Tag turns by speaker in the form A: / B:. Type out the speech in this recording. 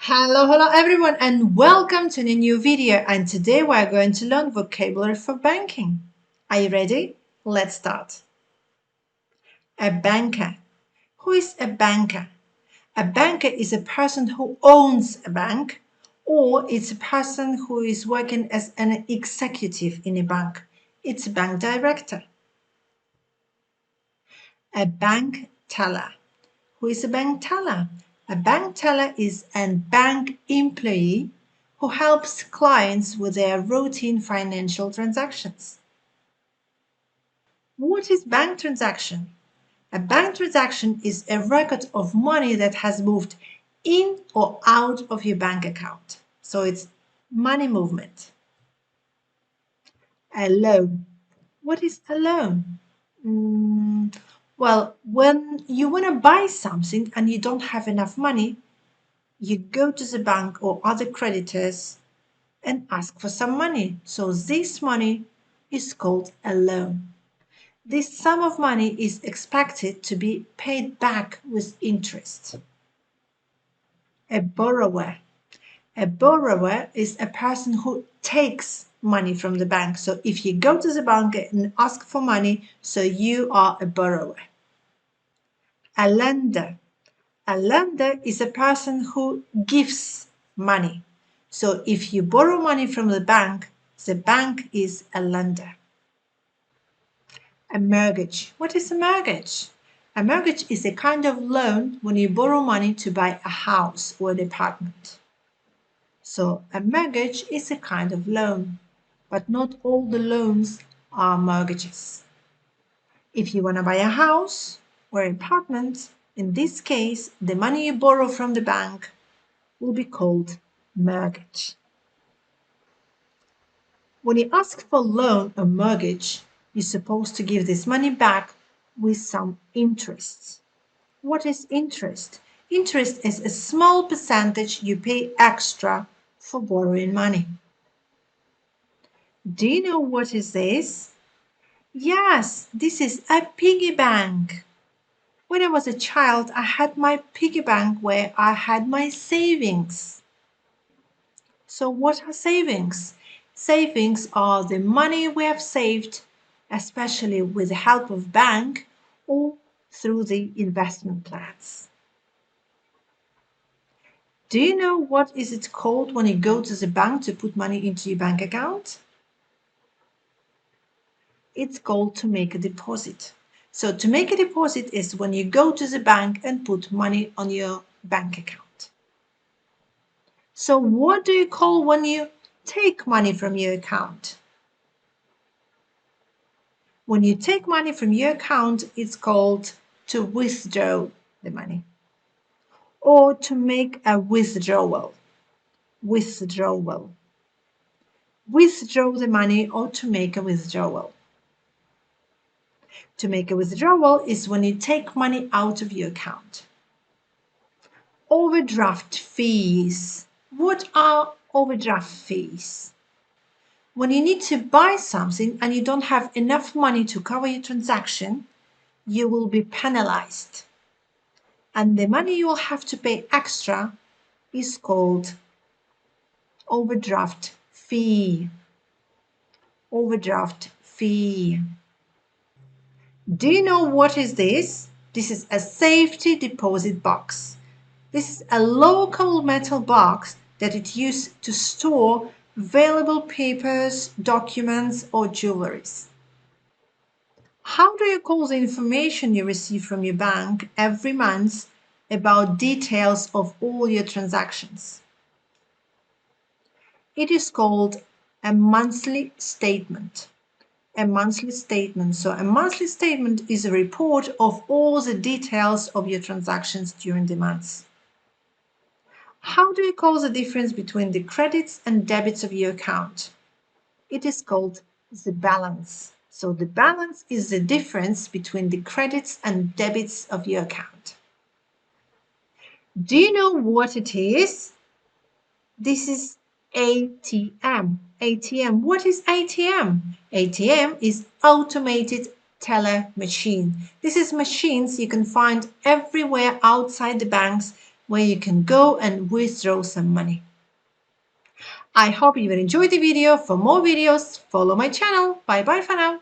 A: Hello everyone and welcome to a new video, and today we are going to learn vocabulary for banking. Are you ready? Let's start. A banker. Who is a banker? A banker is a person who owns a bank, or it's a person who is working as an executive in a bank. It's a bank director. A bank teller. Who is a bank teller? A bank teller is a bank employee who helps clients with their routine financial transactions. What is bank transaction? A bank transaction is a record of money that has moved in or out of your bank account. So it's money movement. A loan. What is a loan? Well, when you want to buy something and you don't have enough money, you go to the bank or other creditors and ask for some money. So this money is called a loan. This sum of money is expected to be paid back with interest. A borrower. A borrower is a person who takes money from the bank. So if you go to the bank and ask for money, so you are a borrower. A lender. A lender is a person who gives money. So if you borrow money from the bank is a lender. A mortgage. What is a mortgage? A mortgage is a kind of loan when you borrow money to buy a house or an apartment. So a mortgage is a kind of loan, but not all the loans are mortgages. If you want to buy a house or an apartment, in this case, the money you borrow from the bank will be called mortgage. When you ask for loan or mortgage, you're supposed to give this money back with some interest. What is interest? Interest is a small percentage you pay extra for borrowing money. Do you know what is this? Yes, this is a piggy bank. When I was a child, I had my piggy bank where I had my savings. So what are savings? Savings are the money we have saved, especially with the help of bank or through the investment plans. Do you know what is it called when you go to the bank to put money into your bank account? It's called to make a deposit. So to make a deposit is when you go to the bank and put money on your bank account. So what do you call when you take money from your account? When you take money from your account, it's called to withdraw the money or to make a withdrawal. Withdrawal. Withdraw the money or to make a withdrawal. To make a withdrawal is when you take money out of your account. Overdraft fees. What are overdraft fees? When you need to buy something and you don't have enough money to cover your transaction, you will be penalized. And the money you will have to pay extra is called overdraft fee. Overdraft fee. Do you know what is this? This is a safety deposit box. This is a local metal box that it used to store valuable papers, documents, or jewelries. How do you call the information you receive from your bank every month about details of all your transactions? It is called a monthly statement. A monthly statement. So a monthly statement is a report of all the details of your transactions during the month. How do you call the difference between the credits and debits of your account? It is called the balance. So the balance is the difference between the credits and debits of your account. Do you know what it is? This is ATM. ATM. What is ATM? ATM is automated teller machine. This is machines you can find everywhere outside the banks where you can go and withdraw some money. I hope you will enjoy the video. For more videos, follow my channel. Bye bye for now.